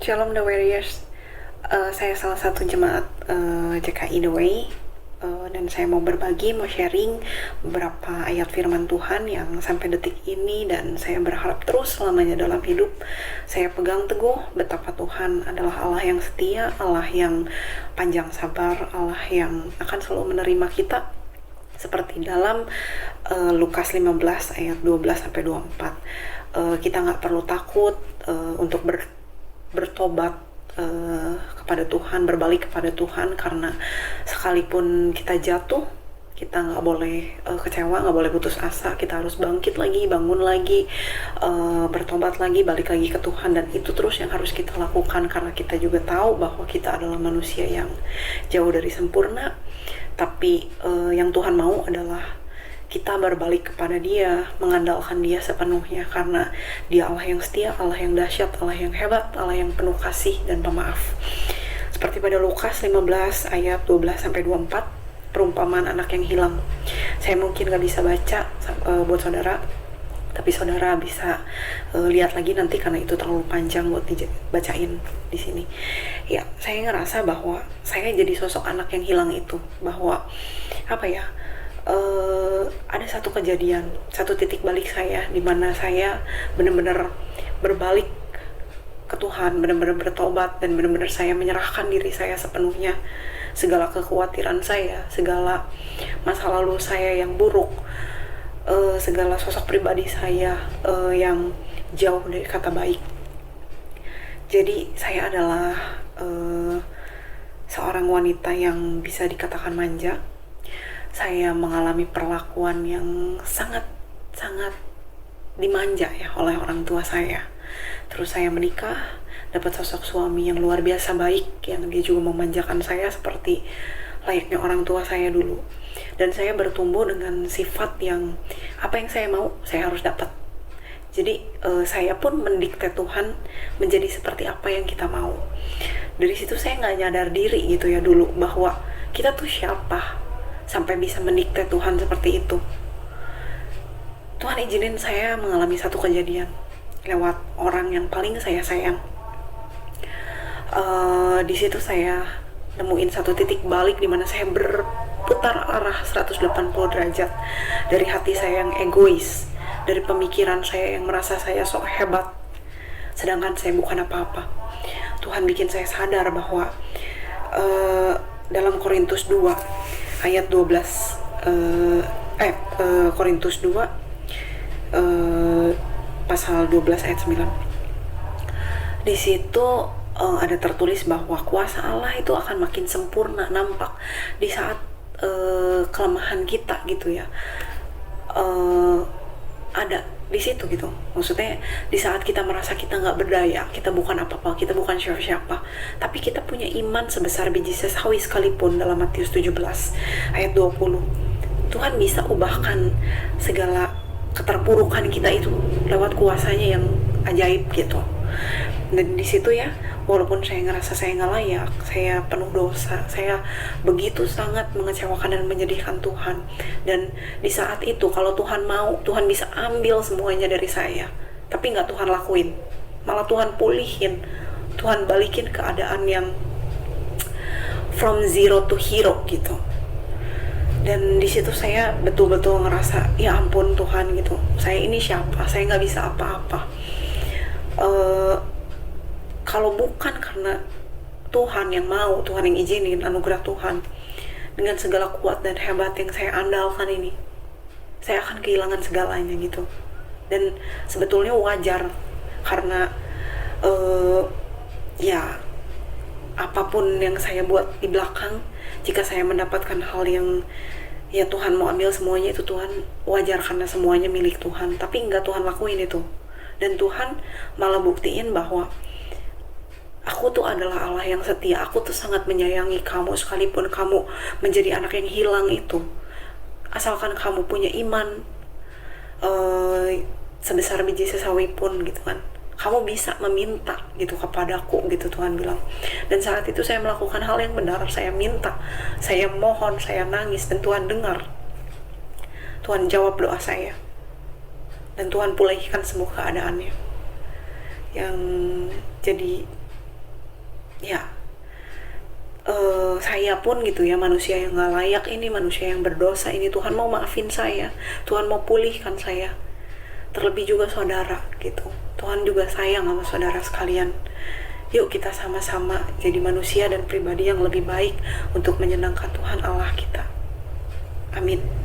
Shalom The Warriors. Saya salah satu jemaat JKI The Way, dan saya mau berbagi, mau sharing beberapa ayat firman Tuhan yang sampai detik ini dan saya berharap terus selamanya dalam hidup saya pegang teguh betapa Tuhan adalah Allah yang setia, Allah yang panjang sabar, Allah yang akan selalu menerima kita seperti dalam Lukas 15 ayat 12-24. Kita nggak perlu takut untuk bertobat kepada Tuhan, berbalik kepada Tuhan, karena sekalipun kita jatuh, kita nggak boleh kecewa, nggak boleh putus asa. Kita harus bangkit lagi, bangun lagi, bertobat lagi, balik lagi ke Tuhan, dan itu terus yang harus kita lakukan karena kita juga tahu bahwa kita adalah manusia yang jauh dari sempurna. Tapi yang Tuhan mau adalah kita berbalik kepada Dia, mengandalkan Dia sepenuhnya, karena Dia Allah yang setia, Allah yang dahsyat, Allah yang hebat, Allah yang penuh kasih dan pemaaf. Seperti pada Lukas 15 ayat 12-24, perumpamaan anak yang hilang. Saya mungkin gak bisa baca buat saudara, tapi saudara bisa lihat lagi nanti karena itu terlalu panjang buat dibacain di sini. Ya, saya ngerasa bahwa saya jadi sosok anak yang hilang itu, bahwa ada satu kejadian, satu titik balik saya di mana saya benar-benar berbalik ke Tuhan, benar-benar bertobat, dan benar-benar saya menyerahkan diri saya sepenuhnya, segala kekhawatiran saya, segala masa lalu saya yang buruk, segala sosok pribadi saya yang jauh dari kata baik. Jadi saya adalah seorang wanita yang bisa dikatakan manja. Saya mengalami perlakuan yang sangat dimanja ya oleh orang tua saya. Terus saya menikah, dapat sosok suami yang luar biasa baik, yang dia juga memanjakan saya seperti layaknya orang tua saya dulu. Dan saya bertumbuh dengan sifat yang apa yang saya mau, saya harus dapat. Jadi saya pun mendikte Tuhan menjadi seperti apa yang kita mau. Dari situ saya nggak nyadar diri gitu ya dulu, bahwa kita tuh siapa sampai bisa mendikte Tuhan seperti itu. Tuhan izinin saya mengalami satu kejadian lewat orang yang paling saya sayang. Di situ saya nemuin satu titik balik di mana saya berputar arah 180 derajat dari hati saya yang egois, dari pemikiran saya yang merasa saya sok hebat, sedangkan saya bukan apa-apa. Tuhan bikin saya sadar bahwa dalam Korintus 2 ayat 12, Korintus 2 pasal 12 ayat 9. Di situ ada tertulis bahwa kuasa Allah itu akan makin sempurna nampak di saat kelemahan kita gitu ya. Ada di situ gitu. Maksudnya di saat kita merasa kita nggak berdaya, kita bukan apa-apa, kita bukan siapa-siapa, tapi kita punya iman sebesar biji sesawi sekalipun, dalam Matius 17 ayat 20, Tuhan bisa ubahkan segala keterpurukan kita itu lewat kuasanya yang ajaib gitu. Dan di situ ya, walaupun saya ngerasa saya nggak layak, saya penuh dosa, saya begitu sangat mengecewakan dan menyedihkan Tuhan. Dan di saat itu kalau Tuhan mau, Tuhan bisa ambil semuanya dari saya, tapi nggak Tuhan lakuin, malah Tuhan pulihin, Tuhan balikin keadaan yang from zero to hero gitu. Dan di situ saya betul-betul ngerasa, ya ampun Tuhan gitu, saya ini siapa, saya nggak bisa apa-apa. Kalau bukan karena Tuhan yang mau, Tuhan yang izinin, anugerah Tuhan, dengan segala kuat dan hebat yang saya andalkan ini, saya akan kehilangan segalanya gitu. Dan sebetulnya wajar, karena ya apapun yang saya buat di belakang, jika saya mendapatkan hal yang ya Tuhan mau ambil semuanya, itu Tuhan wajar karena semuanya milik Tuhan. Tapi enggak, Tuhan lakuin itu. Dan Tuhan malah buktiin bahwa aku tuh adalah Allah yang setia, aku tuh sangat menyayangi kamu sekalipun kamu menjadi anak yang hilang itu. Asalkan kamu punya iman sebesar biji sesawi pun gitu kan, kamu bisa meminta gitu kepadaku gitu, Tuhan bilang. Dan saat itu saya melakukan hal yang benar, saya minta, saya mohon, saya nangis, dan Tuhan dengar. Tuhan jawab doa saya, dan Tuhan pulihkan semua keadaannya. Yang jadi ya saya pun gitu ya, manusia yang gak layak ini, manusia yang berdosa ini, Tuhan mau maafin saya, Tuhan mau pulihkan saya. Terlebih juga saudara gitu, Tuhan juga sayang sama saudara sekalian. Yuk kita sama-sama jadi manusia dan pribadi yang lebih baik untuk menyenangkan Tuhan Allah kita. Amin.